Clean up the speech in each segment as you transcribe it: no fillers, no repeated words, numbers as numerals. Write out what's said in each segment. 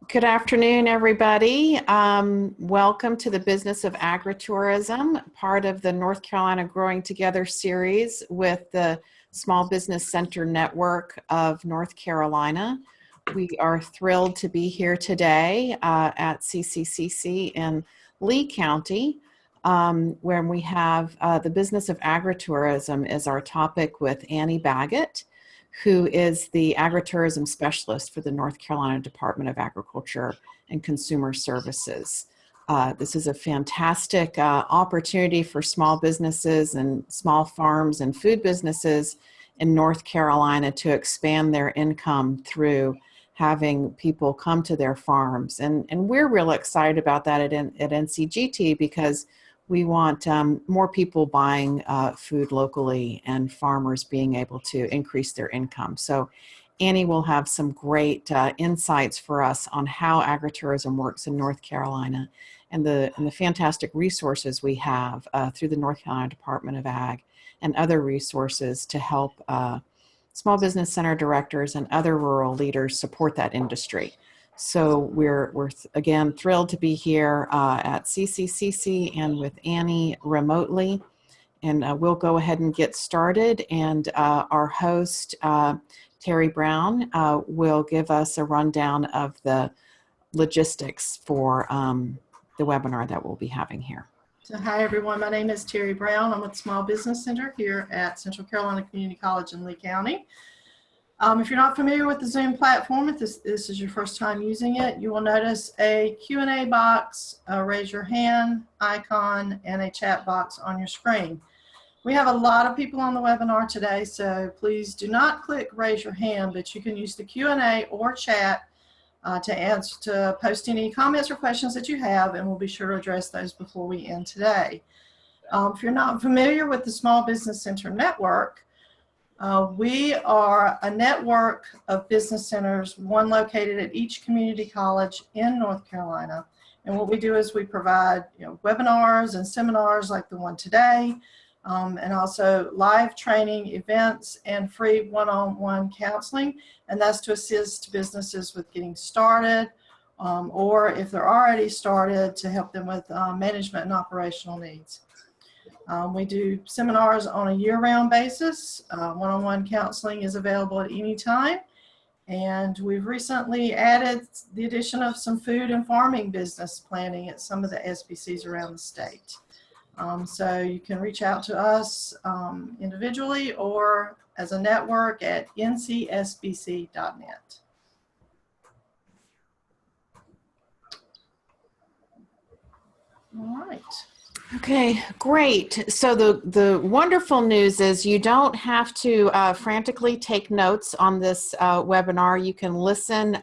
Good afternoon, everybody. Welcome to the Business of Agritourism, part of the North Carolina Growing Together series with the Small Business Center Network of North Carolina. We are thrilled to be here today at CCCC in Lee County, where we have the Business of Agritourism is our topic with Annie Bagget, who is the agritourism specialist for the North Carolina Department of Agriculture and Consumer Services. This is a fantastic opportunity for small businesses and small farms and food businesses in North Carolina to expand their income through having people come to their farms. And we're real excited about that at NCGT because we want more people buying food locally and farmers being able to increase their income. So Annie will have some great insights for us on how agritourism works in North Carolina and the fantastic resources we have through the North Carolina Department of Ag and other resources to help small business center directors and other rural leaders support that industry. So we're again thrilled to be here at CCCC and with Annie remotely, and we'll go ahead and get started. And our host Terry Brown will give us a rundown of the logistics for the webinar that we'll be having here. So hi everyone, my name is Terry Brown. I'm with Small Business Center here at Central Carolina Community College in Lee County. If you're not familiar with the Zoom platform, if this is your first time using it, you will notice a Q&A box, a raise your hand icon, and a chat box on your screen. We have a lot of people on the webinar today, so please do not click raise your hand, but you can use the Q&A or chat to post any comments or questions that you have, and we'll be sure to address those before we end today. If you're not familiar with the Small Business Center Network, we are a network of business centers, one located at each community college in North Carolina. And what we do is we provide webinars and seminars like the one today, and also live training events and free one-on-one counseling. And that's to assist businesses with getting started, or if they're already started, to help them with management and operational needs. We do seminars on a year-round basis. One-on-one counseling is available at any time. And we've recently added the addition of some food and farming business planning at some of the SBCs around the state. So you can reach out to us individually or as a network at ncsbc.net. All right. Okay, great. So the wonderful news is you don't have to frantically take notes on this webinar. You can listen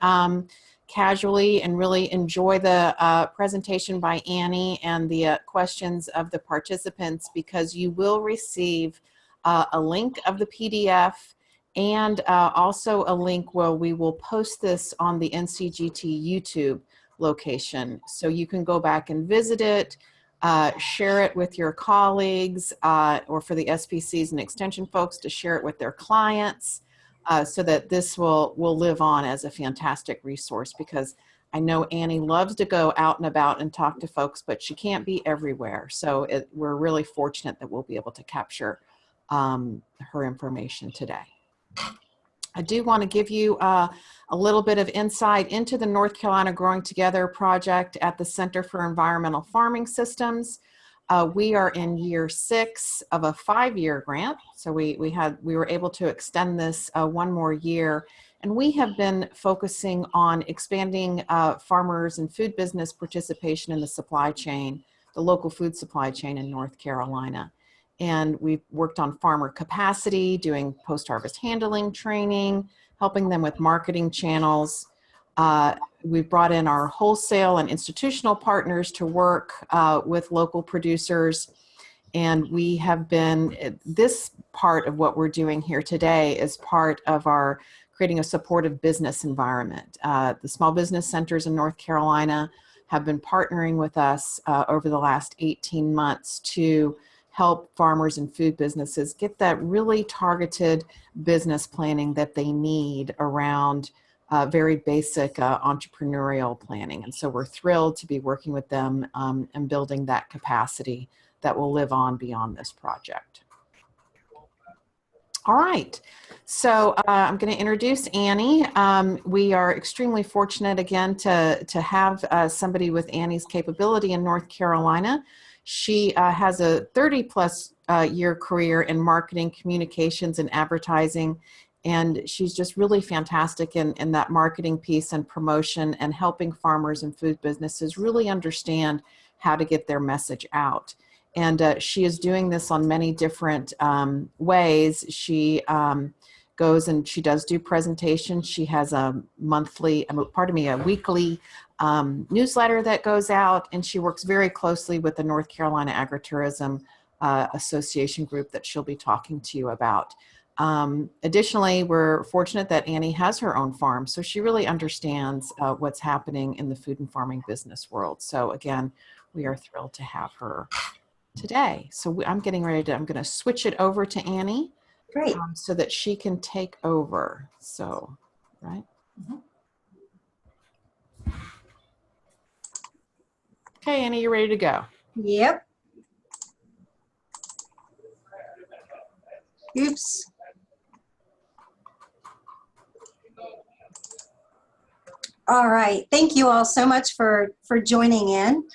casually and really enjoy the presentation by Annie and the questions of the participants, because you will receive a link of the PDF and also a link where we will post this on the NCGT YouTube location. So you can go back and visit it, share it with your colleagues, or for the SPCs and extension folks to share it with their clients, so that this will live on as a fantastic resource, because I know Annie loves to go out and about and talk to folks, but she can't be everywhere. So we're really fortunate that we'll be able to capture her information today. I do want to give you a little bit of insight into the North Carolina Growing Together project at the Center for Environmental Farming Systems. We are in year 6 of a 5-year grant. So we were able to extend this one more year. And we have been focusing on expanding farmers and food business participation in the supply chain, the local food supply chain in North Carolina. And we've worked on farmer capacity, doing post-harvest handling training, helping them with marketing channels. We've brought in our wholesale and institutional partners to work with local producers. And we have been, this part of what we're doing here today is part of our creating a supportive business environment. The small business centers in North Carolina have been partnering with us over the last 18 months to help farmers and food businesses get that really targeted business planning that they need around very basic entrepreneurial planning. And so we're thrilled to be working with them and building that capacity that will live on beyond this project. All right, so I'm going to introduce Annie. We are extremely fortunate again to have somebody with Annie's capability in North Carolina. She has a 30-plus year career in marketing, communications, and advertising, and she's just really fantastic in that marketing piece and promotion and helping farmers and food businesses really understand how to get their message out. And she is doing this on many different ways. She goes and she does do presentations. She has a weekly newsletter that goes out, and she works very closely with the North Carolina Agritourism Association group that she'll be talking to you about. Additionally, we're fortunate that Annie has her own farm, so she really understands what's happening in the food and farming business world. So again, we are thrilled to have her today. So I'm going to switch it over to Annie. Great. So that she can take over. So, right. Okay, Annie, you ready to go? Yep. Oops. All right. Thank you all so much for joining in.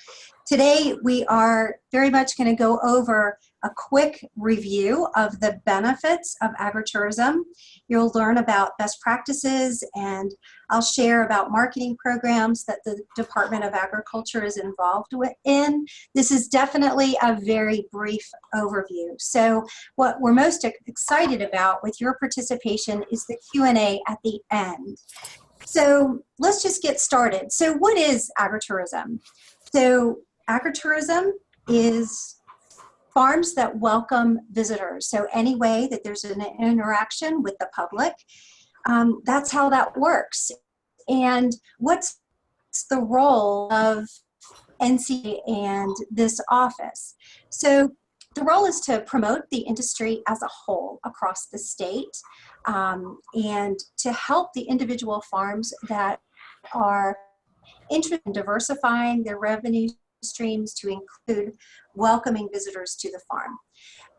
Today, we are very much going to go over a quick review of the benefits of agritourism. You'll learn about best practices, and I'll share about marketing programs that the Department of Agriculture is involved in. This is definitely a very brief overview. So what we're most excited about with your participation is the Q&A at the end. So let's just get started. So what is agritourism? So agritourism is farms that welcome visitors. So any way that there's an interaction with the public, that's how that works. And what's the role of NC and this office? So the role is to promote the industry as a whole across the state, and to help the individual farms that are interested in diversifying their revenue streams to include welcoming visitors to the farm.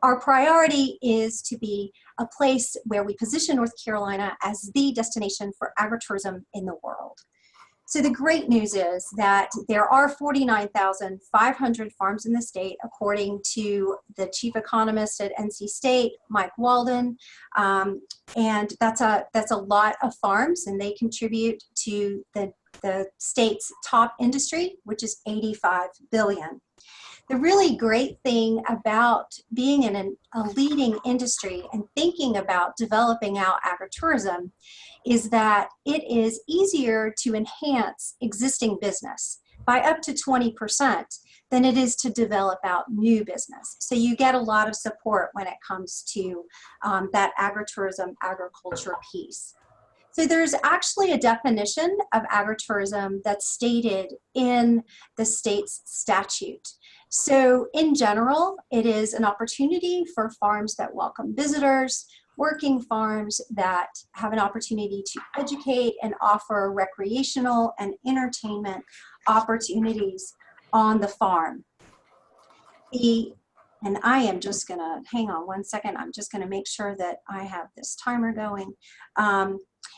Our priority is to be a place where we position North Carolina as the destination for agritourism in the world. So the great news is that there are 49,500 farms in the state, according to the chief economist at NC State, Mike Walden, and that's a lot of farms, and they contribute to the state's top industry, which is $85 billion. The really great thing about being in a leading industry and thinking about developing out agritourism is that it is easier to enhance existing business by up to 20% than it is to develop out new business. So you get a lot of support when it comes to that agritourism, agriculture piece. So there's actually a definition of agritourism that's stated in the state's statute. So in general, it is an opportunity for farms that welcome visitors, working farms that have an opportunity to educate and offer recreational and entertainment opportunities on the farm. And I am just gonna, hang on one second, I'm just gonna make sure that I have this timer going.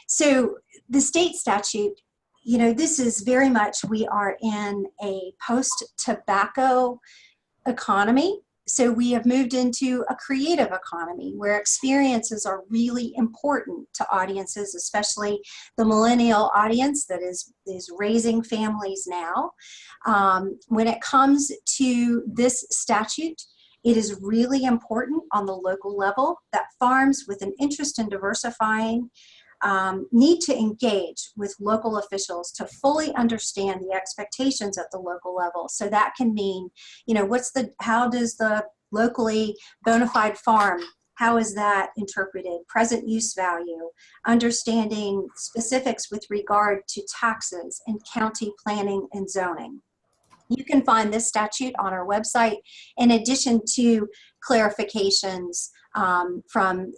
So the state statute, you know, this is very much, we are in a post-tobacco economy. So we have moved into a creative economy where experiences are really important to audiences, especially the millennial audience that is raising families now. When it comes to this statute, it is really important on the local level that farms with an interest in diversifying need to engage with local officials to fully understand the expectations at the local level. So that can mean, you know, how does the locally bona fide farm, how is that interpreted? Present use value, understanding specifics with regard to taxes and county planning and zoning. You can find this statute on our website, in addition to clarifications from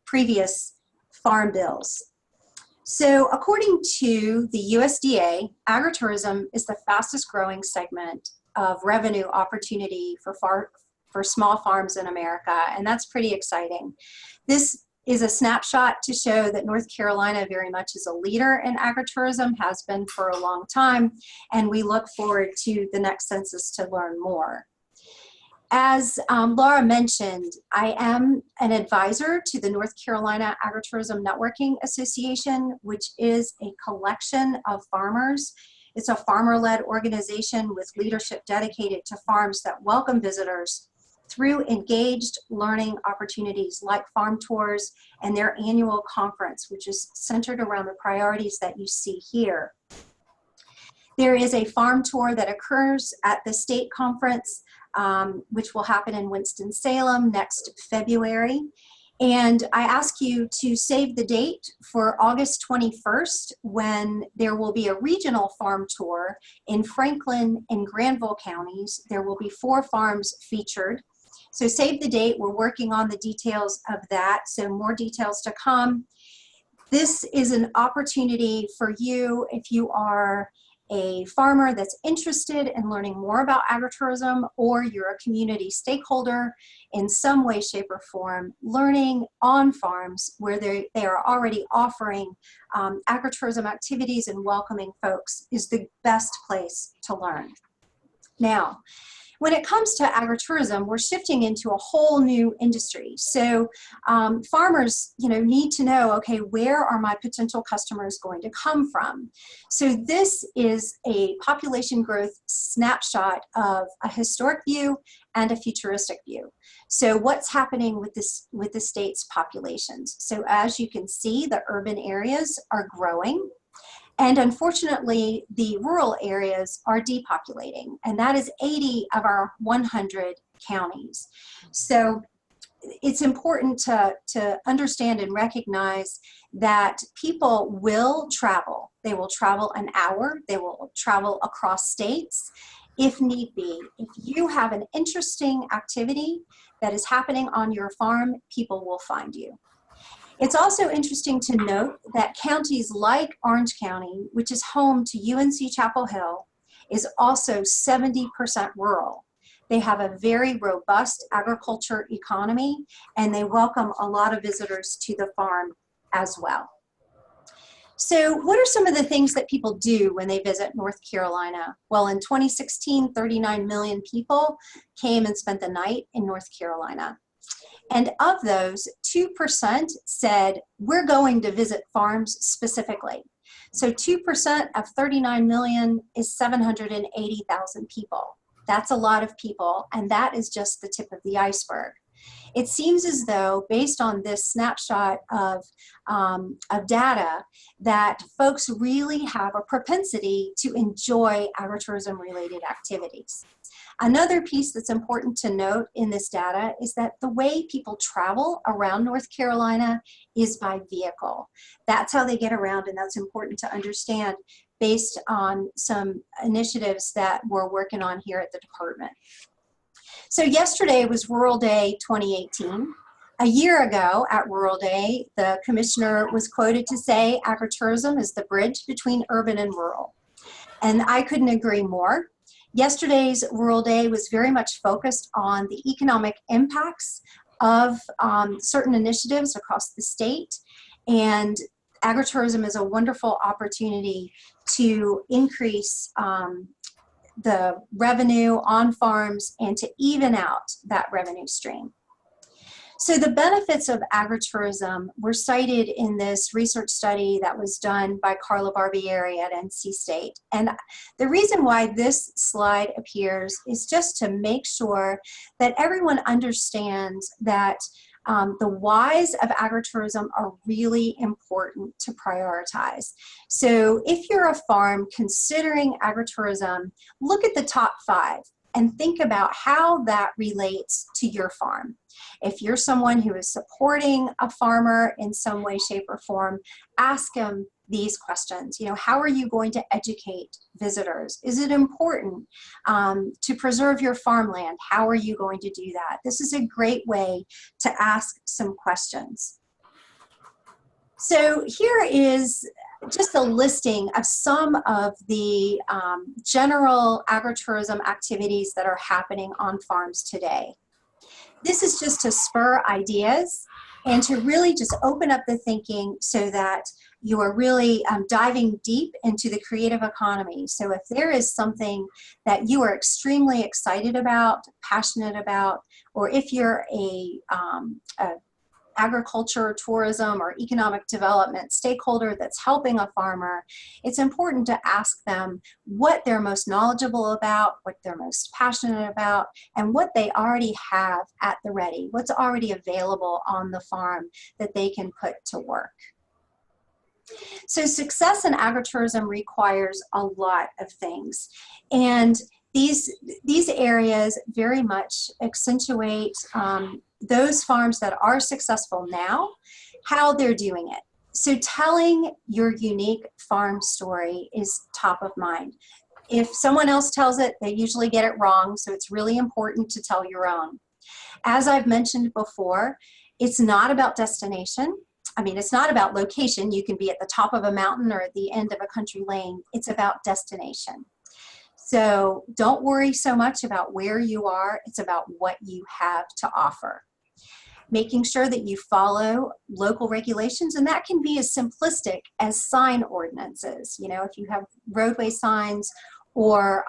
previous farm bills. So according to the USDA, agritourism is the fastest growing segment of revenue opportunity for small farms in America, and that's pretty exciting. This is a snapshot to show that North Carolina very much is a leader in agritourism, has been for a long time, and we look forward to the next census to learn more. As Laura mentioned, I am an advisor to the North Carolina Agritourism Networking Association, which is a collection of farmers. It's a farmer-led organization with leadership dedicated to farms that welcome visitors through engaged learning opportunities like farm tours and their annual conference, which is centered around the priorities that you see here. There is a farm tour that occurs at the state conference, which will happen in Winston-Salem next February. And I ask you to save the date for August 21st, when there will be a regional farm tour in Franklin and Granville counties. There will be 4 farms featured. So save the date. We're working on the details of that, so more details to come. This is an opportunity for you if you are a farmer that's interested in learning more about agritourism, or you're a community stakeholder in some way, shape, or form, learning on farms where they are already offering agritourism activities and welcoming folks is the best place to learn. Now, when it comes to agritourism, we're shifting into a whole new industry. So farmers, need to know, okay, where are my potential customers going to come from? So this is a population growth snapshot of a historic view and a futuristic view. So what's happening with the state's populations? So as you can see, the urban areas are growing. And unfortunately, the rural areas are depopulating, and that is 80 of our 100 counties. So it's important to understand and recognize that people will travel. They will travel an hour. They will travel across states if need be. If you have an interesting activity that is happening on your farm, people will find you. It's also interesting to note that counties like Orange County, which is home to UNC Chapel Hill, is also 70% rural. They have a very robust agriculture economy, and they welcome a lot of visitors to the farm as well. So what are some of the things that people do when they visit North Carolina? Well, in 2016, 39 million people came and spent the night in North Carolina. And of those, 2% said, we're going to visit farms specifically. So 2% of 39 million is 780,000 people. That's a lot of people, and that is just the tip of the iceberg. It seems as though, based on this snapshot of data, that folks really have a propensity to enjoy agritourism-related activities. Another piece that's important to note in this data is that the way people travel around North Carolina is by vehicle. That's how they get around, and that's important to understand based on some initiatives that we're working on here at the department. So yesterday was Rural Day 2018. A year ago at Rural Day, the commissioner was quoted to say, agritourism is the bridge between urban and rural. And I couldn't agree more. Yesterday's Rural Day was very much focused on the economic impacts of certain initiatives across the state, and agritourism is a wonderful opportunity to increase the revenue on farms and to even out that revenue stream. So the benefits of agritourism were cited in this research study that was done by Carla Barbieri at NC State. And the reason why this slide appears is just to make sure that everyone understands that the whys of agritourism are really important to prioritize. So if you're a farm considering agritourism, look at the top 5 and think about how that relates to your farm. If you're someone who is supporting a farmer in some way, shape, or form, ask them these questions. How are you going to educate visitors? Is it important to preserve your farmland? How are you going to do that? This is a great way to ask some questions. So here is just a listing of some of the general agritourism activities that are happening on farms today. This is just to spur ideas and to really just open up the thinking so that you are really diving deep into the creative economy. So if there is something that you are extremely excited about, passionate about, or if you're a agriculture, tourism, or economic development stakeholder that's helping a farmer, it's important to ask them what they're most knowledgeable about, what they're most passionate about, and what they already have at the ready, what's already available on the farm that they can put to work. So success in agritourism requires a lot of things, and these areas very much accentuate those farms that are successful now, how they're doing it. So telling your unique farm story is top of mind. If someone else tells it, they usually get it wrong, so it's really important to tell your own. As I've mentioned before, it's not about destination. I mean, it's not about location. You can be at the top of a mountain or at the end of a country lane. It's about destination. So don't worry so much about where you are. It's about what you have to offer. Making sure that you follow local regulations, and that can be as simplistic as sign ordinances. You know, if you have roadway signs or,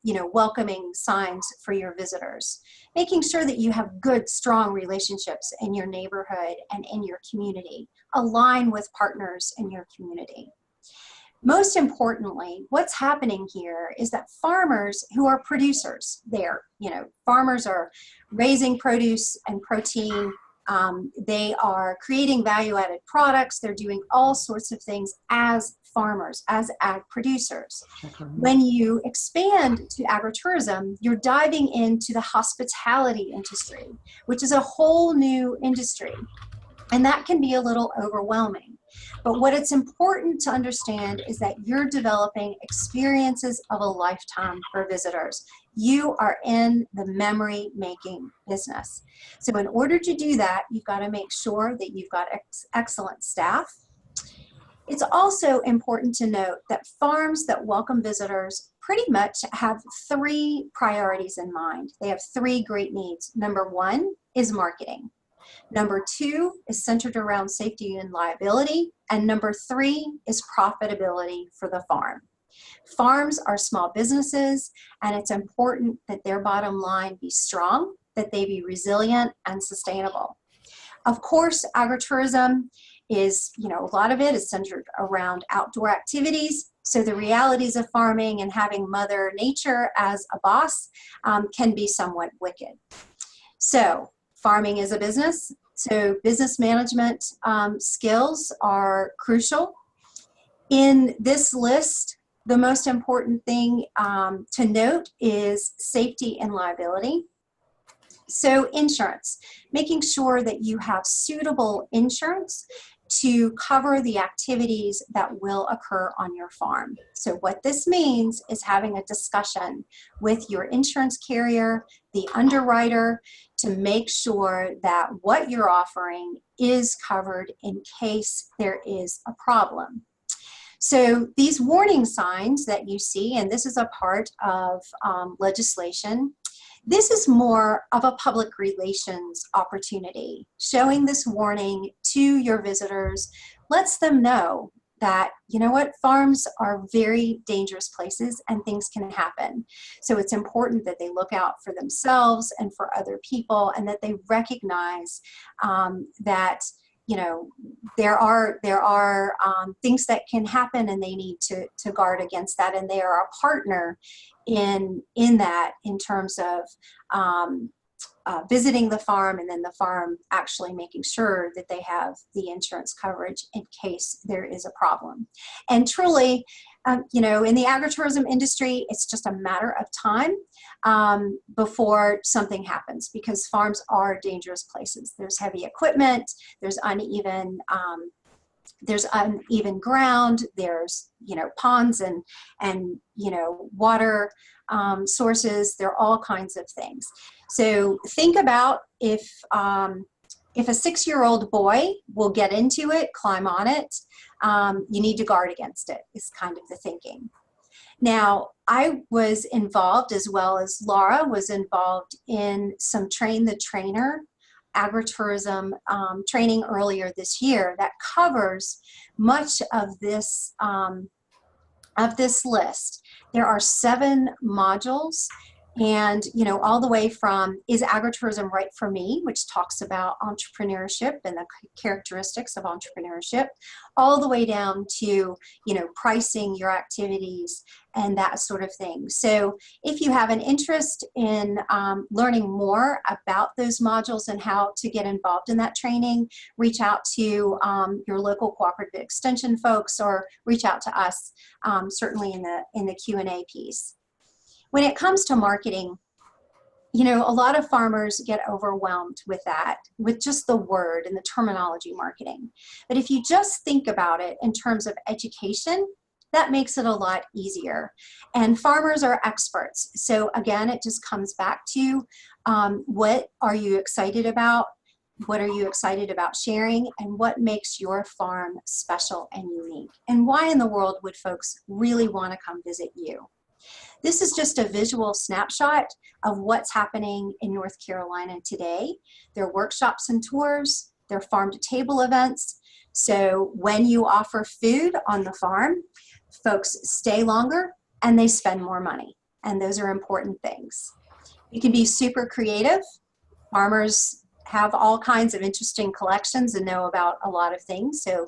you know, welcoming signs for your visitors. Making sure that you have good, strong relationships in your neighborhood and in your community. Align with partners in your community. Most importantly, what's happening here is that farmers who are producers, farmers are raising produce and protein. They are creating value-added products. They're doing all sorts of things as farmers, as ag producers. When you expand to agritourism, you're diving into the hospitality industry, which is a whole new industry. And that can be a little overwhelming. But what it's important to understand is that you're developing experiences of a lifetime for visitors. You are in the memory-making business. So in order to do that, you've got to make sure that you've got excellent staff. It's also important to note that farms that welcome visitors pretty much have three priorities in mind. They have three great needs. Number one is marketing. Number two is centered around safety and liability. And number three is profitability for the farm. Farms are small businesses, and it's important that their bottom line be strong, that they be resilient and sustainable. Of course, agritourism is, a lot of it is centered around outdoor activities. So the realities of farming and having Mother Nature as a boss can be somewhat wicked. So farming is a business. So business management skills are crucial. In this list, the most important thing to note is safety and liability. So insurance, making sure that you have suitable insurance to cover the activities that will occur on your farm. So what this means is having a discussion with your insurance carrier, the underwriter, to make sure that what you're offering is covered in case there is a problem. So these warning signs that you see, and this is a part of legislation, this is more of a public relations opportunity. Showing this warning to your visitors lets them know that, farms are very dangerous places and things can happen. So it's important that they look out for themselves and for other people, and that they recognize that there are things that can happen, and they need to guard against that, and they are a partner in that, in terms of visiting the farm, and then the farm actually making sure that they have the insurance coverage in case there is a problem. And truly, in the agritourism industry, it's just a matter of time before something happens, because farms are dangerous places. There's heavy equipment, there's uneven ground, there's ponds and water sources. There are all kinds of things. So think about if if a 6-year-old boy will get into it, climb on it, you need to guard against it, is kind of the thinking. Now, I was involved, as well as Laura was involved, in some Train the Trainer agritourism training earlier this year that covers much of this list. There are 7 modules, and all the way from Is Agritourism Right for Me, which talks about entrepreneurship and the characteristics of entrepreneurship, all the way down to pricing your activities and that sort of thing. So if you have an interest in learning more about those modules and how to get involved in that training, reach out to your local cooperative extension folks, or reach out to us, certainly in the Q&A piece. When it comes to marketing, a lot of farmers get overwhelmed with that, with just the word and the terminology marketing. But if you just think about it in terms of education, that makes it a lot easier. And farmers are experts. So again, it just comes back to what are you excited about? What are you excited about sharing? And what makes your farm special and unique? And why in the world would folks really want to come visit you? This is just a visual snapshot of what's happening in North Carolina today. There are workshops and tours, there are farm-to-table events. So when you offer food on the farm, folks stay longer and they spend more money. And those are important things. You can be super creative. Farmers have all kinds of interesting collections and know about a lot of things. So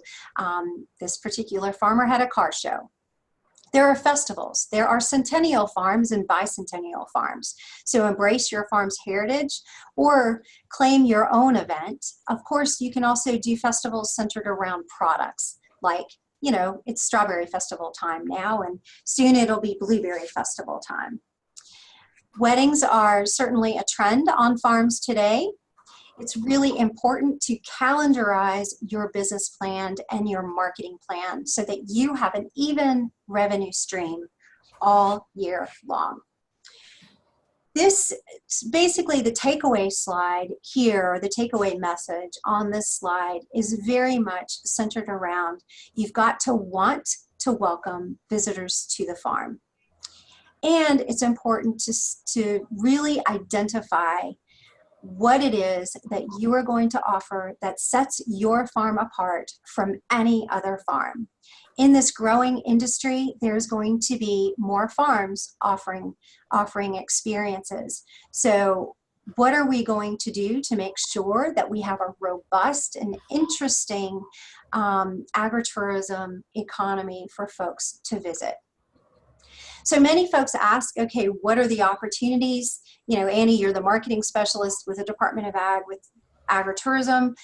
this particular farmer had a car show. There are festivals. There are centennial farms and bicentennial farms. So embrace your farm's heritage or claim your own event. Of course, you can also do festivals centered around products, like, it's Strawberry Festival time now, and soon it'll be Blueberry Festival time. Weddings are certainly a trend on farms today. It's really important to calendarize your business plan and your marketing plan so that you have an even revenue stream all year long. This basically, the takeaway slide here, the takeaway message on this slide is very much centered around you've got to want to welcome visitors to the farm. And it's important to really identify what it is that you are going to offer that sets your farm apart from any other farm. In this growing industry, there's going to be more farms offering experiences. So what are we going to do to make sure that we have a robust and interesting agritourism economy for folks to visit? So many folks ask, okay, what are the opportunities? Annie, you're the marketing specialist with the Department of Ag with agritourism.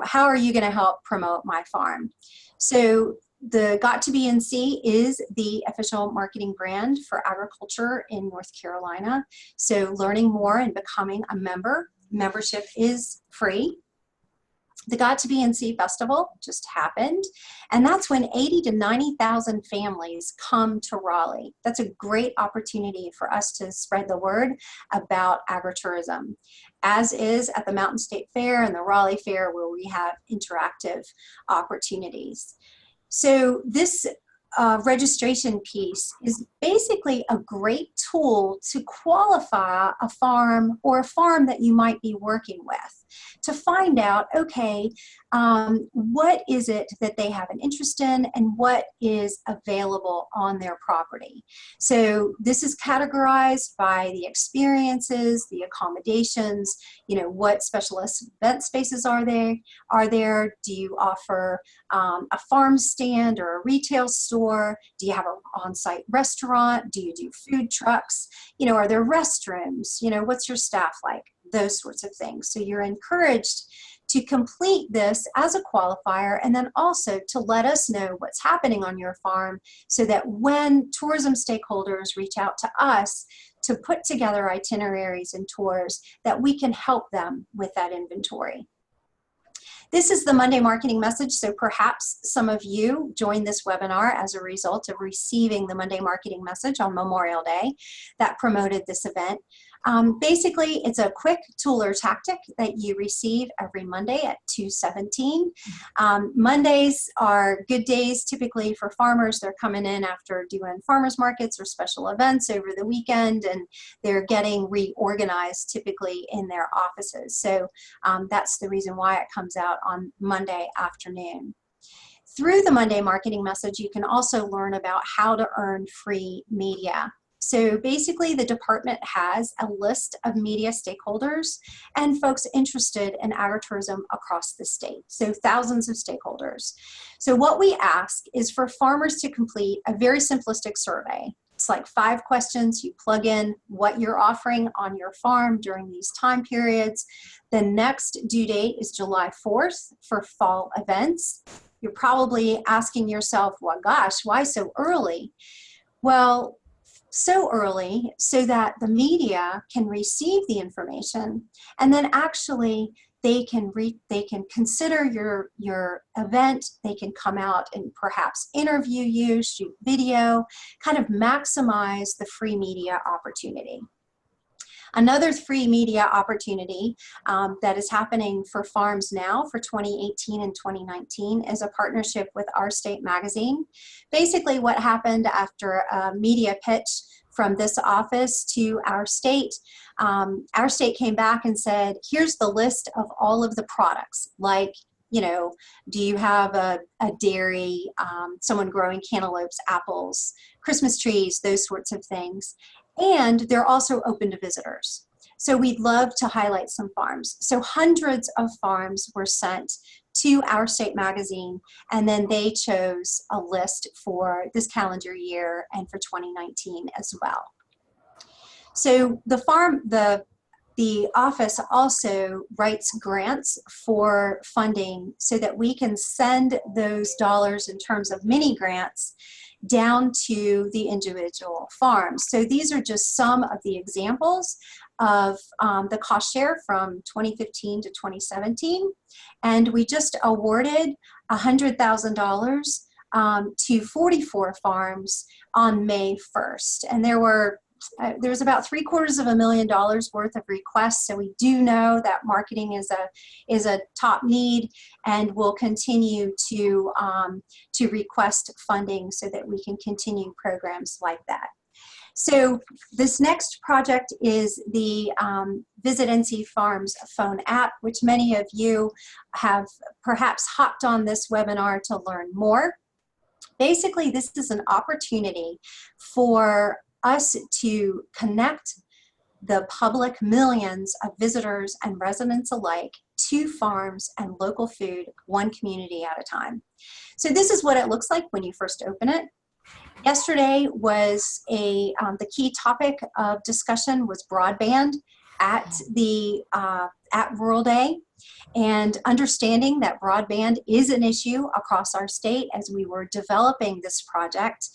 How are you going to help promote my farm? So the Got to Be NC is the official marketing brand for agriculture in North Carolina. So learning more and becoming a membership is free. The Got to Be NC Festival just happened, and that's when 80 to 90,000 families come to Raleigh. That's a great opportunity for us to spread the word about agritourism, as is at the Mountain State Fair and the Raleigh Fair, where we have interactive opportunities. So this registration piece is basically a great tool to qualify a farm or a farm that you might be working with to find out, okay, what is it that they have an interest in and what is available on their property. So this is categorized by the experiences, the accommodations, what specialist event spaces are there? Do you offer a farm stand or a retail store? Do you have an on-site restaurant? Do you do food trucks? Are there restrooms? What's your staff like? Those sorts of things. So you're encouraged to complete this as a qualifier, and then also to let us know what's happening on your farm so that when tourism stakeholders reach out to us to put together itineraries and tours, that we can help them with that inventory. This is the Monday marketing message, so perhaps some of you joined this webinar as a result of receiving the Monday marketing message on Memorial Day that promoted this event. Basically, it's a quick tool or tactic that you receive every Monday at 2:17. Mondays are good days typically for farmers. They're coming in after doing farmers markets or special events over the weekend, and they're getting reorganized typically in their offices. So that's the reason why it comes out on Monday afternoon. Through the Monday marketing message, you can also learn about how to earn free media. So basically, the department has a list of media stakeholders and folks interested in agritourism across the state. So thousands of stakeholders. So what we ask is for farmers to complete a very simplistic survey. It's like 5 questions. You plug in what you're offering on your farm during these time periods. The next due date is July 4th for fall events. You're probably asking yourself, well, gosh, why so early? Well, so early so that the media can receive the information, and then actually they can consider your event. They can come out and perhaps interview you, shoot video, kind of maximize the free media opportunity. Another free media opportunity that is happening for farms now for 2018 and 2019 is a partnership with Our State Magazine. Basically, what happened after a media pitch from this office to Our State came back and said, here's the list of all of the products, like, you know, do you have a dairy, someone growing cantaloupes, apples, Christmas trees, those sorts of things. And they're also open to visitors. So we'd love to highlight some farms. So hundreds of farms were sent to Our State Magazine, and then they chose a list for this calendar year and for 2019 as well. So the office also writes grants for funding so that we can send those dollars in terms of mini grants down to the individual farms. So these are just some of the examples of the cost share from 2015 to 2017. And we just awarded $100,000 to 44 farms on May 1st. And there's about $750,000 worth of requests. So we do know that marketing is a top need, and we'll continue to request funding so that we can continue programs like that. So this next project is the Visit NC Farms phone app, which many of you have perhaps hopped on this webinar to learn more. Basically, this is an opportunity for us to connect the public, millions of visitors and residents alike, to farms and local food, one community at a time. So this is what it looks like when you first open it. Yesterday was the key topic of discussion was broadband at Rural Day, and understanding that broadband is an issue across our state as we were developing this project.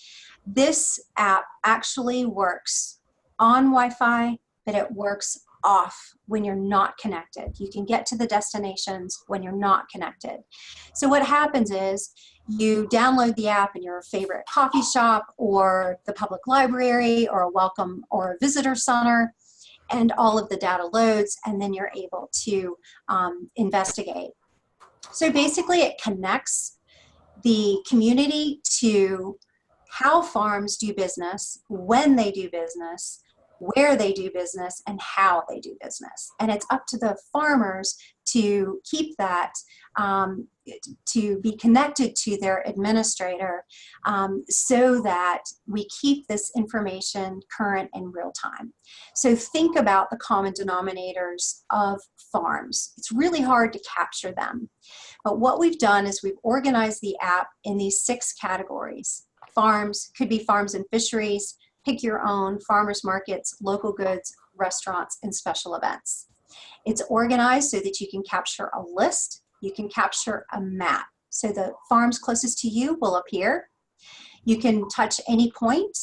This app actually works on Wi-Fi, but it works off when you're not connected. You can get to the destinations when you're not connected. So what happens is you download the app in your favorite coffee shop or the public library or a welcome or a visitor center, and all of the data loads, and then you're able to investigate. So basically it connects the community to how farms do business, when they do business, where they do business, and how they do business. And it's up to the farmers to keep that, to be connected to their administrator so that we keep this information current in real time. So think about the common denominators of farms. It's really hard to capture them. But what we've done is we've organized the app in these 6 categories. Farms, could be farms and fisheries, pick your own, farmers markets, local goods, restaurants, and special events. It's organized so that you can capture a list, you can capture a map. So the farms closest to you will appear. You can touch any point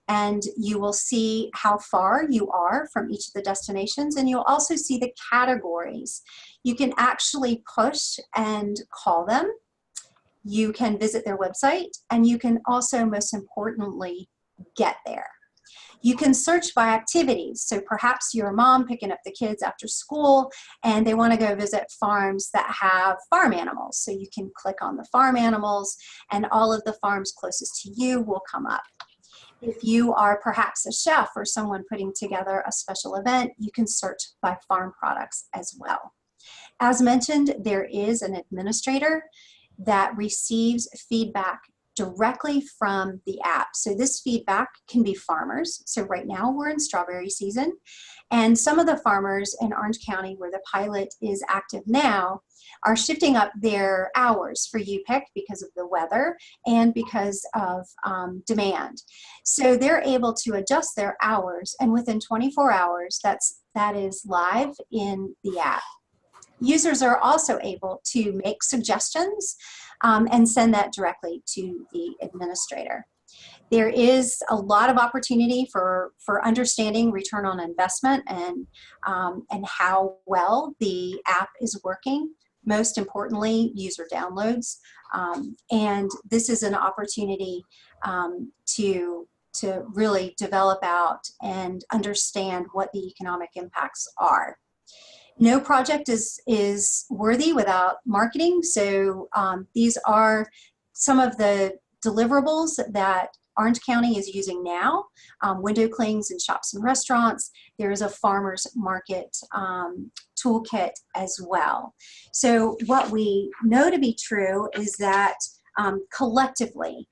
and you will see how far you are from each of the destinations, and you'll also see the categories. You can actually push and call them. You can visit their website, and you can also, most importantly, get there. You can search by activities. So perhaps you're a mom picking up the kids after school and they want to go visit farms that have farm animals. So you can click on the farm animals and all of the farms closest to you will come up. If you are perhaps a chef or someone putting together a special event, you can search by farm products as well. As mentioned, there is an administrator that receives feedback directly from the app. So this feedback can be farmers. So right now we're in strawberry season, and some of the farmers in Orange County where the pilot is active now are shifting up their hours for U-Pick because of the weather and because of demand. So they're able to adjust their hours, and within 24 hours, that is live in the app. Users are also able to make suggestions and send that directly to the administrator. There is a lot of opportunity for understanding return on investment and how well the app is working. Most importantly, user downloads. And this is an opportunity to really develop out and understand what the economic impacts are. No project is worthy without marketing. So these are some of the deliverables that Orange County is using now. Window clings in shops and restaurants. There is a farmer's market toolkit as well. So what we know to be true is that collectively,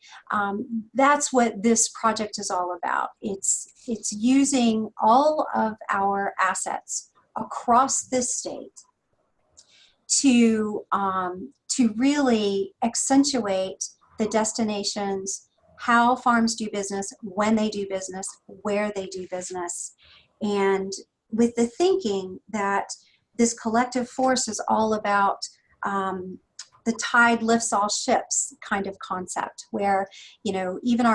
that's what this project is all about. It's using all of our assets across this state to really accentuate the destinations, how farms do business, when they do business, where they do business, and with the thinking that this collective force is all about the tide lifts all ships kind of concept, where, you know, even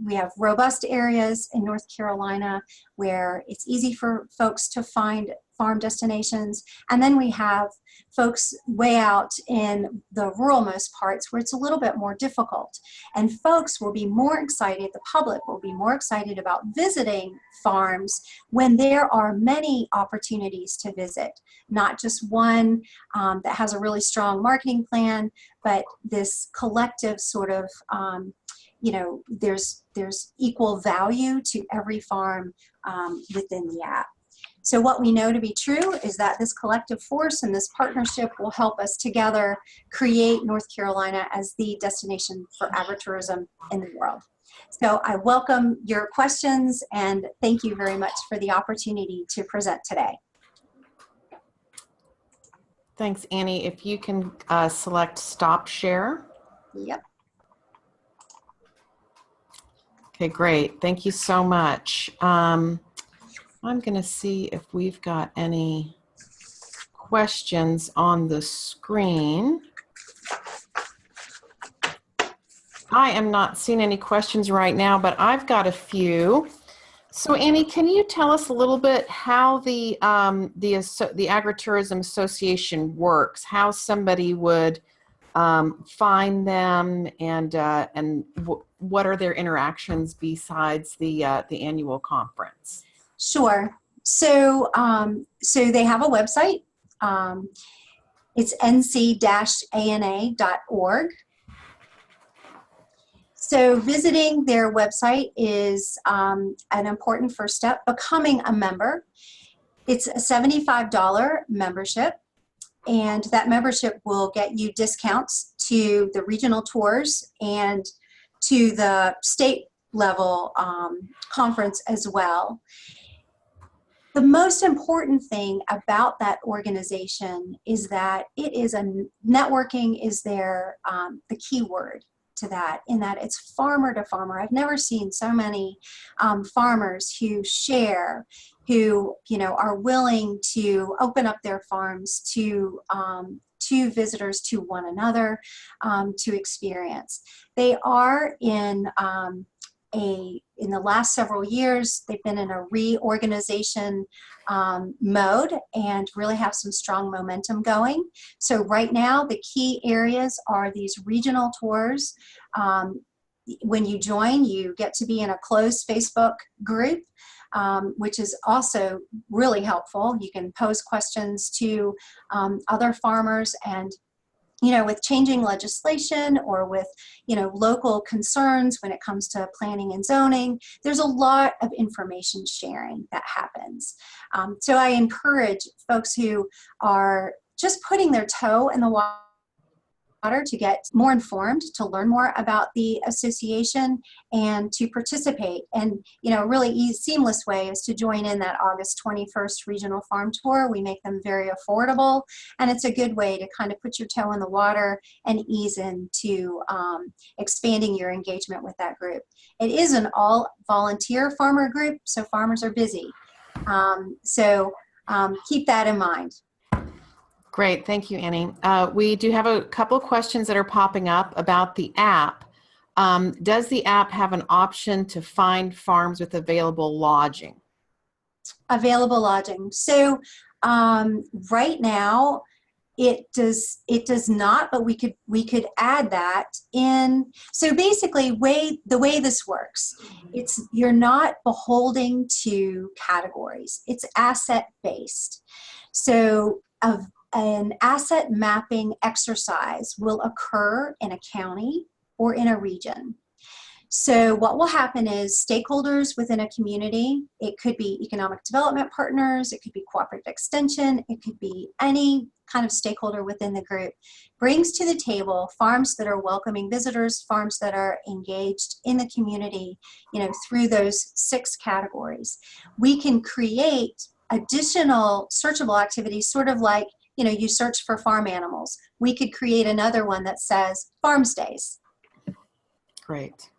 we have robust areas in North Carolina where it's easy for folks to find farm destinations, and then we have folks way out in the ruralmost parts where it's a little bit more difficult. And folks will be more excited, the public will be more excited about visiting farms when there are many opportunities to visit, not just one that has a really strong marketing plan, but this collective sort of, you know, there's equal value to every farm within the app. So what we know to be true is that this collective force and this partnership will help us together create North Carolina as the destination for agritourism in the world. So I welcome your questions and thank you very much for the opportunity to present today. Thanks, Annie. If you can select stop share. Yep. Okay, great. Thank you so much. I'm going to see if we've got any questions on the screen. I am not seeing any questions right now, but I've got a few. So Annie, can you tell us a little bit how the Agritourism Association works, how somebody would find them, and what are their interactions besides the annual conference? Sure. So, so they have a website. It's nc-ana.org. So visiting their website is an important first step. Becoming a member, it's a $75 membership, and that membership will get you discounts to the regional tours and to the state level conference as well. The most important thing about that organization is that networking is the key word to that, in that it's farmer to farmer. I've never seen so many farmers who share, who, you know, are willing to open up their farms to visitors, to one another, to experience. They are in the last several years, they've been in a reorganization mode and really have some strong momentum going. So right now, the key areas are these regional tours. when you join, you get to be in a closed Facebook group, which is also really helpful. You can pose questions to other farmers, and with changing legislation or with, local concerns when it comes to planning and zoning, there's a lot of information sharing that happens. So I encourage folks who are just putting their toe in the water to get more informed, to learn more about the association, and to participate. And, a really seamless way is to join in that August 21st regional farm tour. We make them very affordable, and it's a good way to kind of put your toe in the water and ease into expanding your engagement with that group. It is an all volunteer farmer group, so farmers are busy. Keep that in mind. Great, thank you, Annie. We do have a couple questions that are popping up about the app. Does the app have an option to find farms with available lodging? Available lodging. So right now it does not, but we could add that in. So basically, the way this works, you're not beholden to categories. It's asset based. So an asset mapping exercise will occur in a county or in a region. So what will happen is stakeholders within a community, it could be economic development partners, it could be cooperative extension, it could be any kind of stakeholder within the group, brings to the table farms that are welcoming visitors, farms that are engaged in the community, through those 6 categories. We can create additional searchable activities, sort of like, you search for farm animals. We could create another one that says farms days. Great.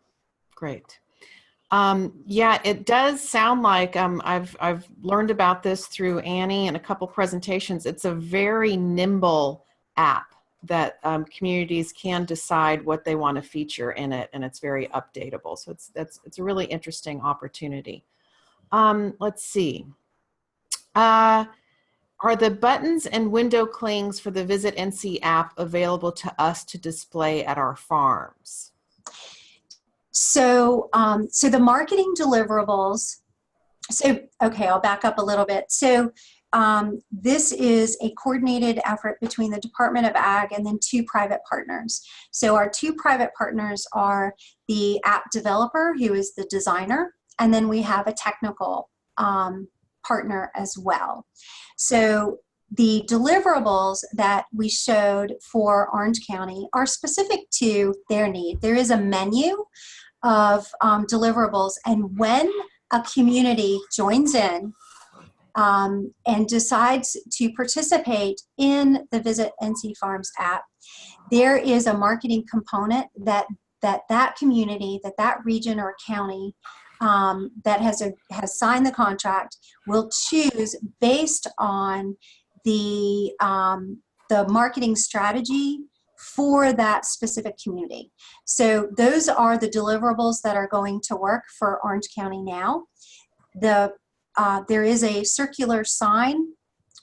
Yeah, it does sound like I've learned about this through Annie and a couple presentations. It's a very nimble app that communities can decide what they want to feature in it, and it's very updatable. So it's a really interesting opportunity. Let's see. Are the buttons and window clings for the Visit NC app available to us to display at our farms? So, the marketing deliverables. Okay, I'll back up a little bit. So, this is a coordinated effort between the Department of Ag and then 2 private partners. So, our 2 private partners are the app developer, who is the designer, and then we have a technical partner as well. So the deliverables that we showed for Orange County are specific to their need. There is a menu of deliverables, and when a community joins in and decides to participate in the Visit NC Farms app, there is a marketing component that community, that region or county that has signed the contract will choose based on the marketing strategy for that specific community. So those are the deliverables that are going to work for Orange County now. There is a circular sign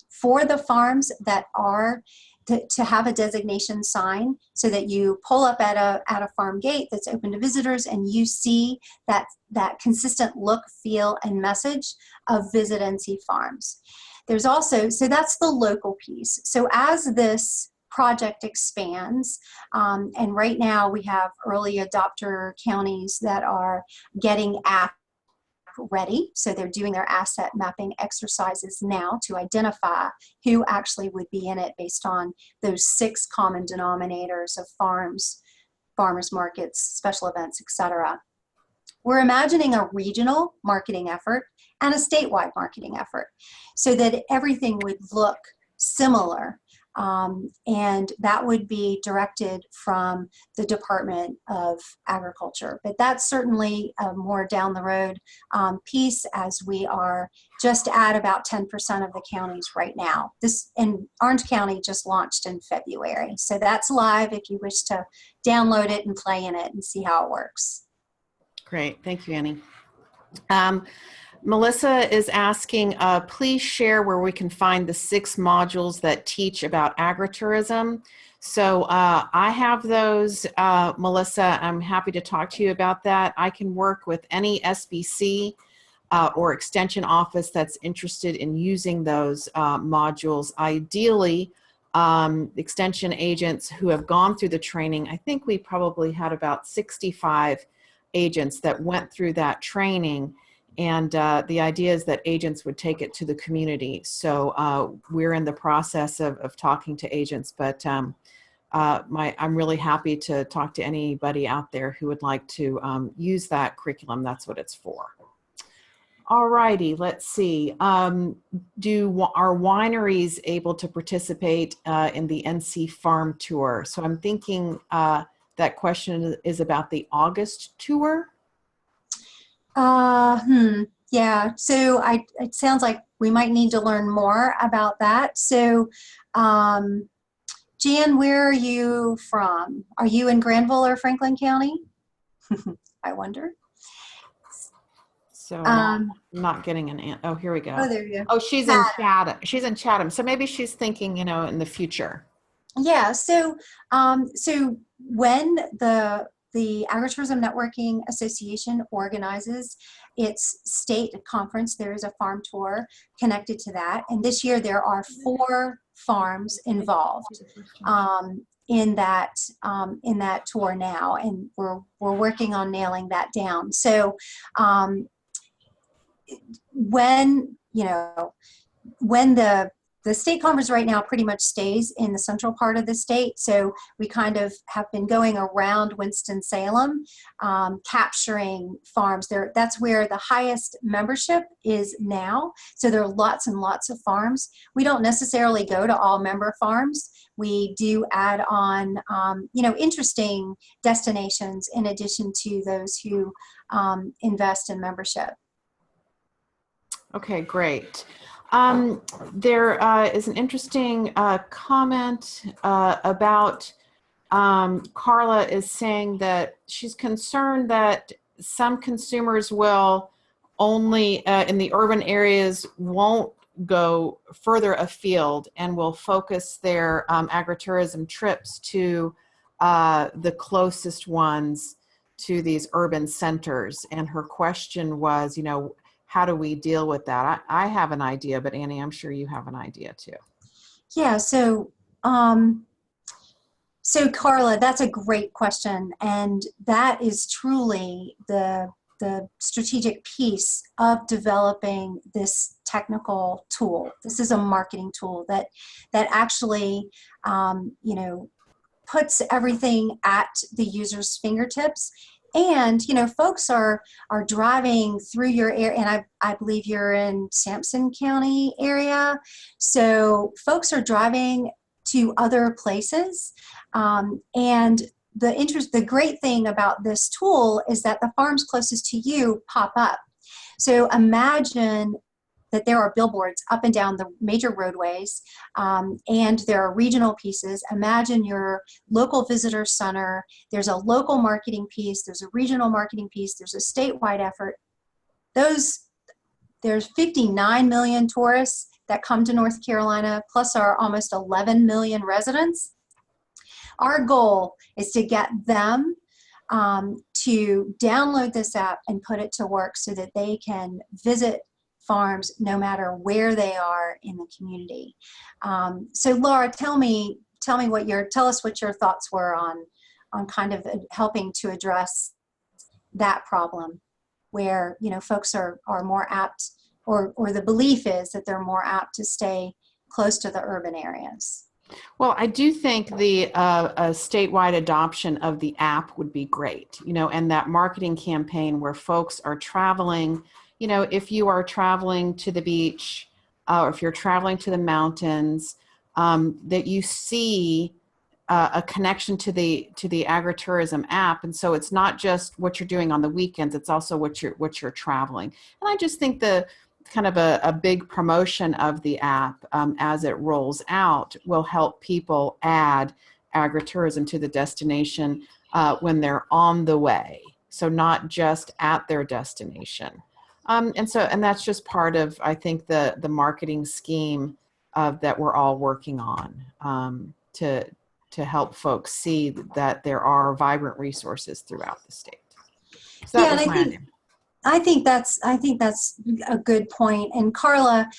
for the farms that are to have a designation sign, so that you pull up at a farm gate that's open to visitors and you see that consistent look, feel, and message of Visit NC Farms. There's also, so that's the local piece. So as this project expands, and right now we have early adopter counties that are getting app ready. So they're doing their asset mapping exercises now to identify who actually would be in it based on those 6 common denominators of farms, farmers markets, special events, etc. We're imagining a regional marketing effort and a statewide marketing effort so that everything would look similar. And that would be directed from the Department of Agriculture. But that's certainly a more down the road piece, as we are just at about 10% of the counties right now. This in Orange County just launched in February. So that's live if you wish to download it and play in it and see how it works. Great, thank you, Annie. Melissa is asking, please share where we can find the 6 modules that teach about agritourism. So I have those, Melissa. I'm happy to talk to you about that. I can work with any SBC or extension office that's interested in using those modules. Ideally, extension agents who have gone through the training, I think we probably had about 65 agents that went through that training. And the idea is that agents would take it to the community. So we're in the process of talking to agents, but I'm really happy to talk to anybody out there who would like to use that curriculum. That's what it's for. All righty, let's see. Are wineries able to participate in the NC Farm Tour? So I'm thinking that question is about the August tour. Yeah, so it sounds like we might need to learn more about that. So, Jan, where are you from? Are you in Granville or Franklin County? I wonder. So I'm not getting an answer. Oh, here we go. Oh, there you go. Oh, she's in Chatham. She's in Chatham. So maybe she's thinking, you know, in the future. Yeah. So, so when the Agritourism Networking Association organizes its state conference, there is a farm tour connected to that. And this year there are 4 farms involved in that tour now, and we're working on nailing that down. So when the state conference right now pretty much stays in the central part of the state. So we kind of have been going around Winston-Salem, capturing farms there. That's where the highest membership is now. So there are lots and lots of farms. We don't necessarily go to all member farms. We do add on, interesting destinations in addition to those who invest in membership. Okay, great. There is an interesting comment about Carla is saying that she's concerned that some consumers will only in the urban areas won't go further afield and will focus their agritourism trips to the closest ones to these urban centers. And her question was, how do we deal with that? I have an idea, but Annie, I'm sure you have an idea too. Yeah, so Carla, that's a great question. And that is truly the strategic piece of developing this technical tool. This is a marketing tool that actually, puts everything at the user's fingertips. And, folks are driving through your area, and I believe you're in Sampson County area. So folks are driving to other places. And the great thing about this tool is that the farms closest to you pop up. So imagine that there are billboards up and down the major roadways, and there are regional pieces. Imagine your local visitor center. There's a local marketing piece. There's a regional marketing piece. There's a statewide effort. There's 59 million tourists that come to North Carolina, plus our almost 11 million residents. Our goal is to get them to download this app and put it to work so that they can visit farms no matter where they are in the community. So Laura, tell us what your thoughts were on kind of helping to address that problem where, folks are more apt, or the belief is that they're more apt to stay close to the urban areas. Well, I do think the statewide adoption of the app would be great, and that marketing campaign where folks are traveling. If you are traveling to the beach, or if you're traveling to the mountains, that you see a connection to the agritourism app, and so it's not just what you're doing on the weekends; it's also what you're traveling. And I just think the kind of a big promotion of the app as it rolls out will help people add agritourism to the destination when they're on the way. So not just at their destination. And that's just part of, I think, the marketing scheme that we're all working on to to help folks see that there are vibrant resources throughout the state. So that Yeah, was and my idea. I think that's a good point. And Carla,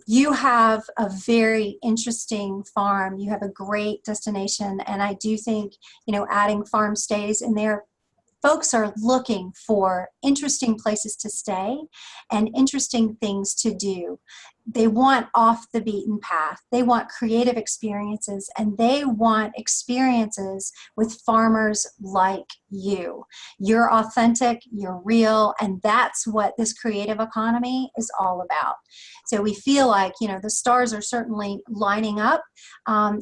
you have a very interesting farm. You have a great destination, and I do think, you know, adding farm stays in there, folks are looking for interesting places to stay and interesting things to do. They want off the beaten path. They want creative experiences, and they want experiences with farmers like you. You're authentic, you're real, and that's what this creative economy is all about. So we feel like, you know, the stars are certainly lining up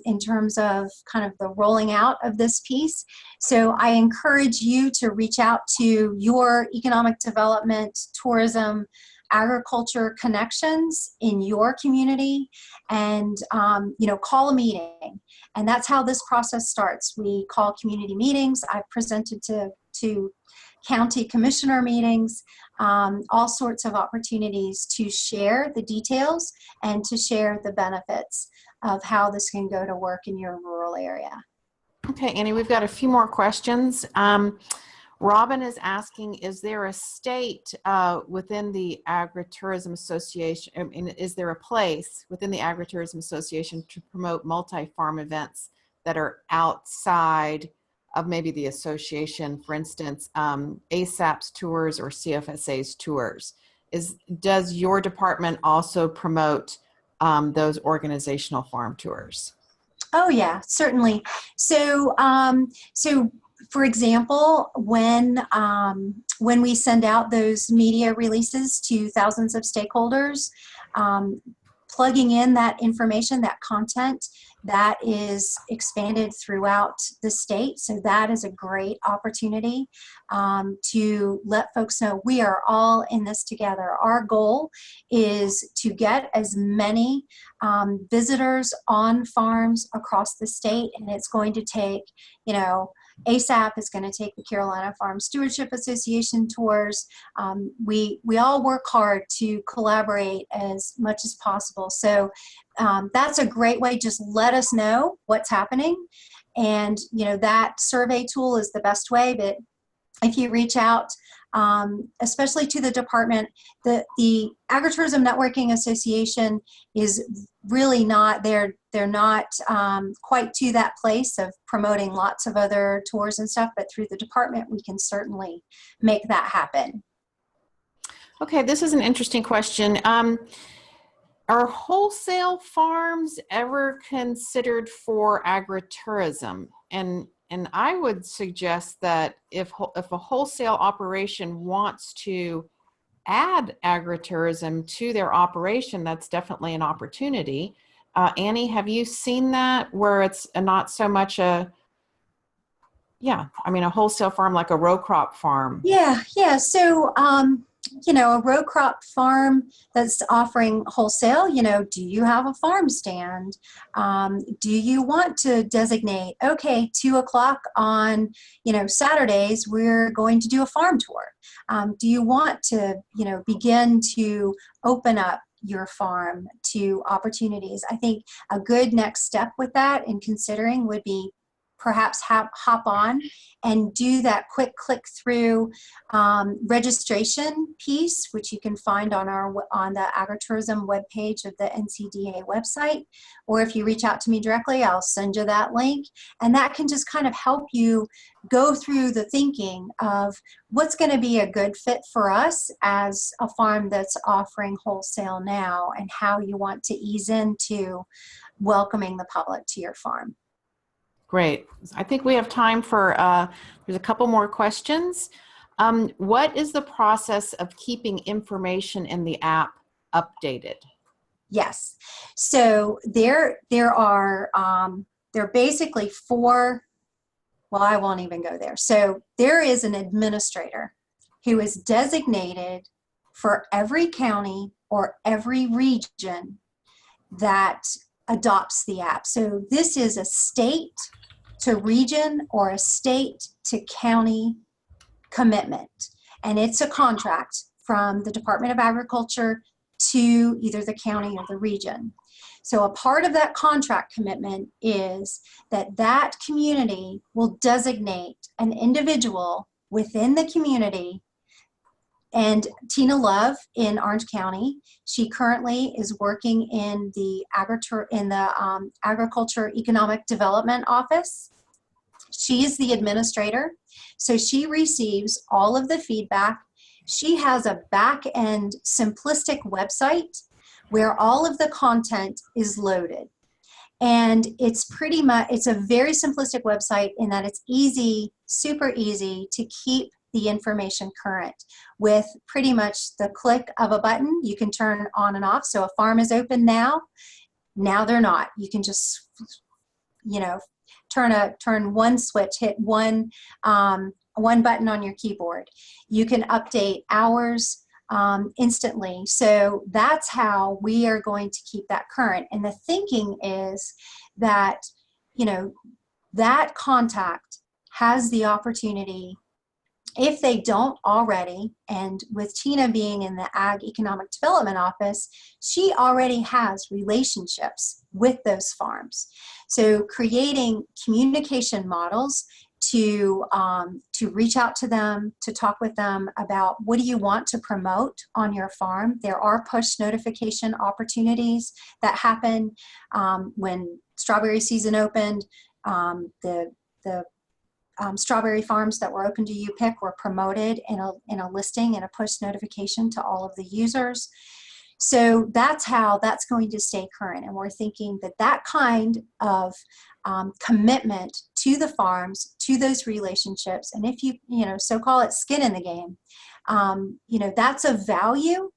in terms of kind of the rolling out of this piece. So I encourage you to reach out to your economic development, tourism, agriculture connections in your community, and you know, call a meeting. And that's how this process starts. We call community meetings. I've presented to county commissioner meetings, all sorts of opportunities to share the details and to share the benefits of how this can go to work in your rural area. Okay, Annie, we've got a few more questions. Robin is asking, is there a state within the Agritourism Association, I mean, is there a place within the Agritourism Association to promote multi-farm events that are outside of maybe the association, for instance, ASAP's tours or CFSA's tours? Does your department also promote those organizational farm tours? Oh yeah, certainly. So, for example, when we send out those media releases to thousands of stakeholders, plugging in that information, that content, that is expanded throughout the state. So that is a great opportunity to let folks know we are all in this together. Our goal is to get as many visitors on farms across the state, and it's going to take, you know, ASAP is going to take the Carolina Farm Stewardship Association tours. We all work hard to collaborate as much as possible. So that's a great way. Just let us know what's happening. And, you know, that survey tool is the best way. But if you reach out, especially to the department, the Agritourism Networking Association is really not, they're not quite to that place of promoting lots of other tours and stuff, but through the department, we can certainly make that happen. Okay, this is an interesting question. Are wholesale farms ever considered for agritourism? And I would suggest that if a wholesale operation wants to add agritourism to their operation, that's definitely an opportunity. Annie, have you seen that where it's not so much a wholesale farm like a row crop farm? Yeah. So, you know, a row crop farm that's offering wholesale, you know, do you have a farm stand? Do you want to designate, okay, 2 o'clock on, you know, Saturdays, we're going to do a farm tour. Do you want to, you know, begin to open up your farm to opportunities? I think a good next step with that in considering would be perhaps hop on and do that quick click through registration piece, which you can find on the agritourism webpage of the NCDA website. Or if you reach out to me directly, I'll send you that link. And that can just kind of help you go through the thinking of what's going to be a good fit for us as a farm that's offering wholesale now, and how you want to ease into welcoming the public to your farm. Great. I think we have time for, there's a couple more questions. What is the process of keeping information in the app updated? Yes. So there are basically 4, well, I won't even go there. So there is an administrator who is designated for every county or every region that adopts the app. So this is a state to region or a state to county commitment. And it's a contract from the Department of Agriculture to either the county or the region. So a part of that contract commitment is that that community will designate an individual within the community. And Tina Love in Orange County, she currently is working in the Agriculture Economic Development Office. She is the administrator, so she receives all of the feedback. She has a back-end simplistic website where all of the content is loaded. And it's pretty much, it's a very simplistic website in that it's easy, super easy to keep the information current. With pretty much the click of a button, you can turn on and off. So a farm is open now they're not. You can just, you know, turn one switch, hit one button on your keyboard. You can update hours instantly. So that's how we are going to keep that current. And the thinking is that, you know, that contact has the opportunity, if they don't already, and with Tina being in the Ag Economic Development Office, she already has relationships with those farms. So creating communication models to reach out to them, to talk with them about what do you want to promote on your farm. There are push notification opportunities that happen when strawberry season opened. The strawberry farms that were open to UPIC were promoted in a listing and a push notification to all of the users. So that's how that's going to stay current. And we're thinking that that kind of commitment to the farms, to those relationships, and if you so call it skin in the game, that's a value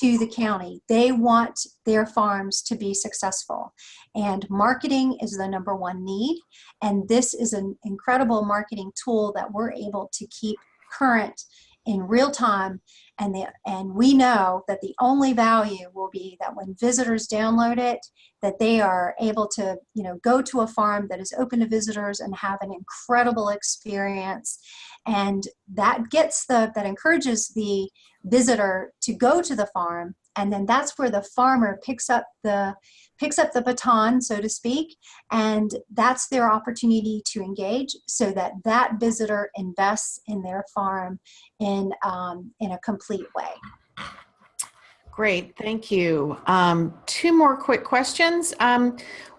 to the county. They want their farms to be successful, and marketing is the #1 need. And this is an incredible marketing tool that we're able to keep current in real time. And we know that the only value will be that when visitors download it, that they are able to, go to a farm that is open to visitors and have an incredible experience. And that encourages the visitor to go to the farm. And then that's where the farmer picks up the baton, so to speak, and that's their opportunity to engage, so that that visitor invests in their farm in a complete way. Great, thank you. 2 more quick questions.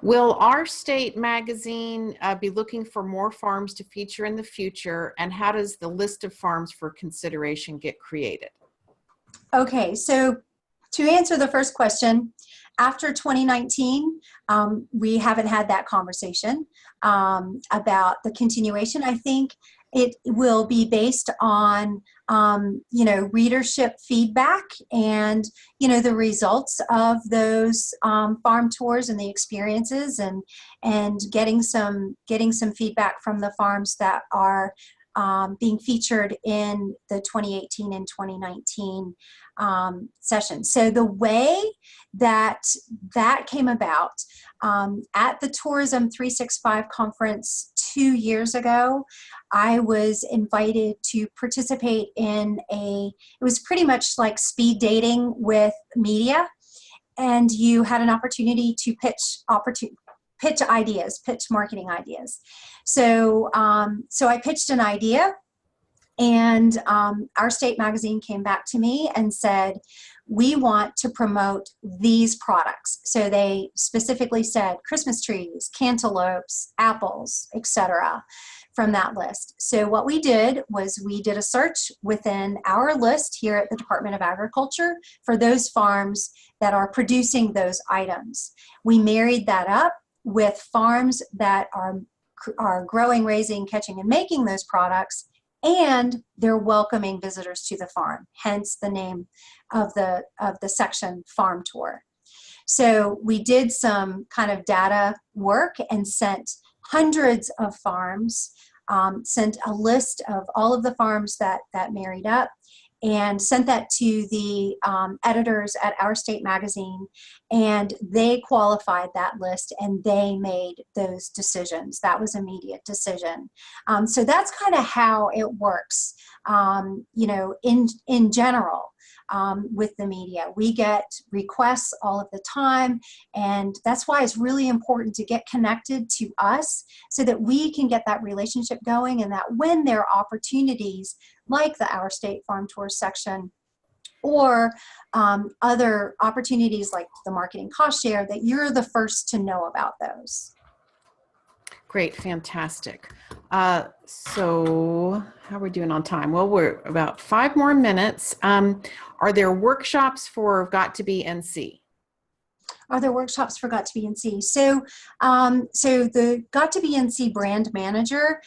Will our state magazine be looking for more farms to feature in the future, and how does the list of farms for consideration get created? Okay, so to answer the first question, after 2019, we haven't had that conversation about the continuation. I think it will be based on, readership feedback and, the results of those farm tours and the experiences, and getting some feedback from the farms that are being featured in the 2018 and 2019 session. So the way that came about at the Tourism 365 conference 2 years ago, I was invited to participate in it was pretty much like speed dating with media, and you had an opportunity to pitch marketing ideas. So I pitched an idea, and our state magazine came back to me and said, we want to promote these products. So they specifically said Christmas trees, cantaloupes, apples, etc. from that list. So what we did was we did a search within our list here at the Department of Agriculture for those farms that are producing those items. We married that up with farms that are growing, raising, catching, and making those products, and they're welcoming visitors to the farm, hence the name of the section, Farm Tour. So we did some kind of data work and sent hundreds of farms, sent a list of all of the farms that married up, and sent that to the editors at Our State Magazine, and they qualified that list and they made those decisions. That was immediate decision. So that's kind of how it works, in general. With the media, we get requests all of the time, and that's why it's really important to get connected to us so that we can get that relationship going, and that when there are opportunities like the Our State Farm Tours section or other opportunities like the marketing cost share, that you're the first to know about those. Great, fantastic. So how are we doing on time? Well, we're about 5 more minutes. Are there workshops for Got to Be NC? Are there workshops for Got to Be NC? So the Got to Be NC brand manager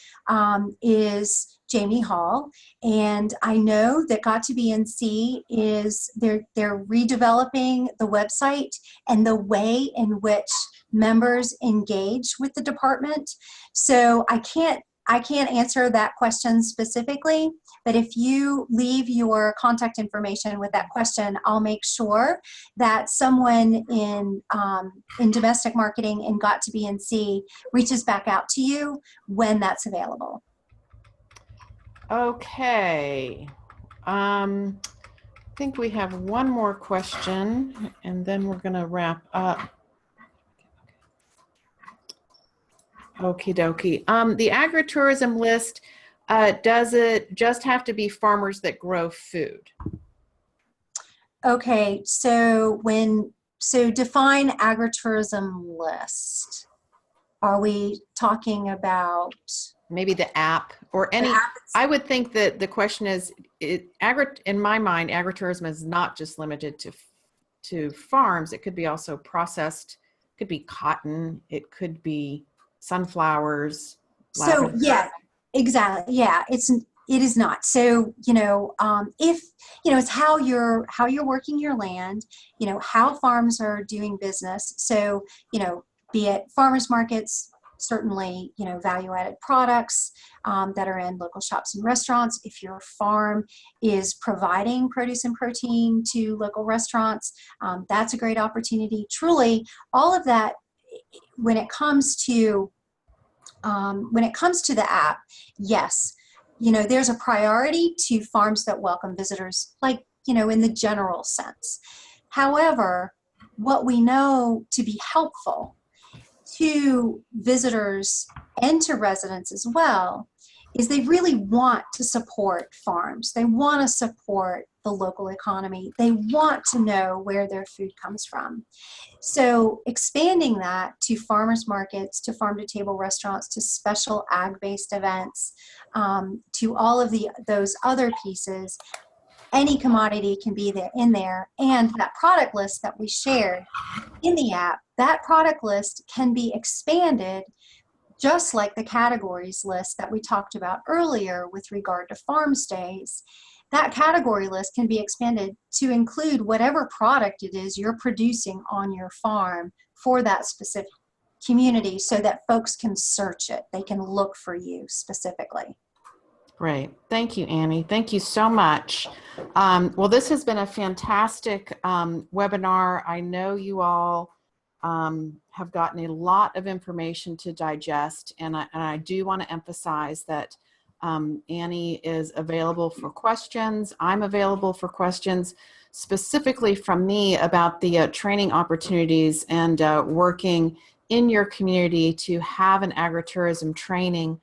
is Jamie Hall, and I know that Got to Be NC is they're redeveloping the website and the way in which members engage with the department. So I can't answer that question specifically, but if you leave your contact information with that question, I'll make sure that someone in domestic marketing and Got to Be NC reaches back out to you when that's available. Okay. I think we have one more question, and then we're going to wrap up. Okie dokie. The agritourism list, does it just have to be farmers that grow food? Okay, so define agritourism list. Are we talking about Maybe the app or any? I would think that the question is, in my mind, agritourism is not just limited to farms. It could be also processed. It could be cotton. It could be sunflowers. So yeah, exactly. Yeah, it is not. So if it's how you're working your land, how farms are doing business. So be it farmers markets, certainly value-added products that are in local shops and restaurants. If your farm is providing produce and protein to local restaurants, that's a great opportunity. Truly, all of that. When it comes to the app, yes, there's a priority to farms that welcome visitors, like, in the general sense. However, what we know to be helpful to visitors and to residents as well is they really want to support farms. They want to support the local economy. They want to know where their food comes from. So expanding that to farmers markets, to farm-to-table restaurants, to special ag-based events, to all of those other pieces, any commodity can be in there. And that product list that we shared in the app, that product list can be expanded just like the categories list that we talked about earlier with regard to farm stays. That category list can be expanded to include whatever product it is you're producing on your farm for that specific community, so that folks can search it. They can look for you specifically. Great. Thank you, Annie. Thank you so much. Well, this has been a fantastic webinar. I know you all have gotten a lot of information to digest, and I do want to emphasize that Annie is available for questions. I'm available for questions specifically from me about the training opportunities and working in your community to have an agritourism training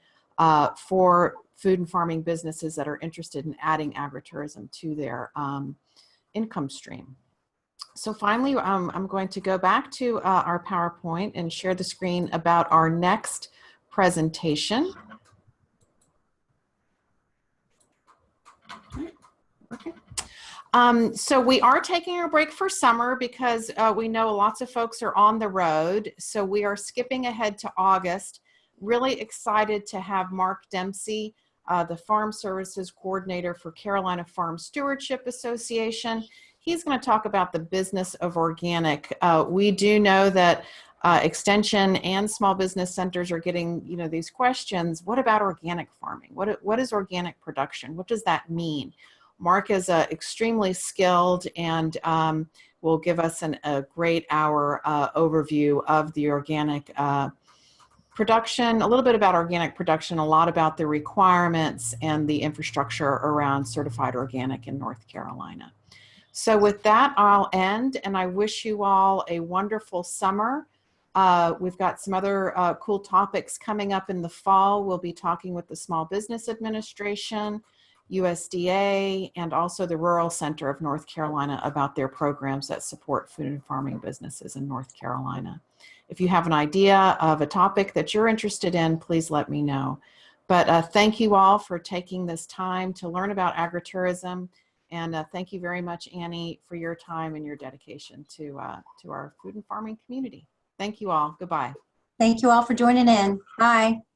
for food and farming businesses that are interested in adding agritourism to their income stream. So finally, I'm going to go back to our PowerPoint and share the screen about our next presentation. Okay. So we are taking a break for summer because we know lots of folks are on the road. So we are skipping ahead to August. Really excited to have Mark Dempsey, the Farm Services Coordinator for Carolina Farm Stewardship Association. He's going to talk about the business of organic. We do know that Extension and small business centers are getting, these questions. What about organic farming? What is organic production? What does that mean? Mark is extremely skilled and will give us a great hour overview of the organic production, a little bit about organic production, a lot about the requirements and the infrastructure around certified organic in North Carolina. So with that, I'll end, and I wish you all a wonderful summer. We've got some other cool topics coming up in the fall. We'll be talking with the Small Business Administration, USDA, and also the Rural Center of North Carolina about their programs that support food and farming businesses in North Carolina. If you have an idea of a topic that you're interested in, please let me know. But thank you all for taking this time to learn about agritourism. And thank you very much, Annie, for your time and your dedication to our food and farming community. Thank you all. Goodbye. Thank you all for joining in. Bye.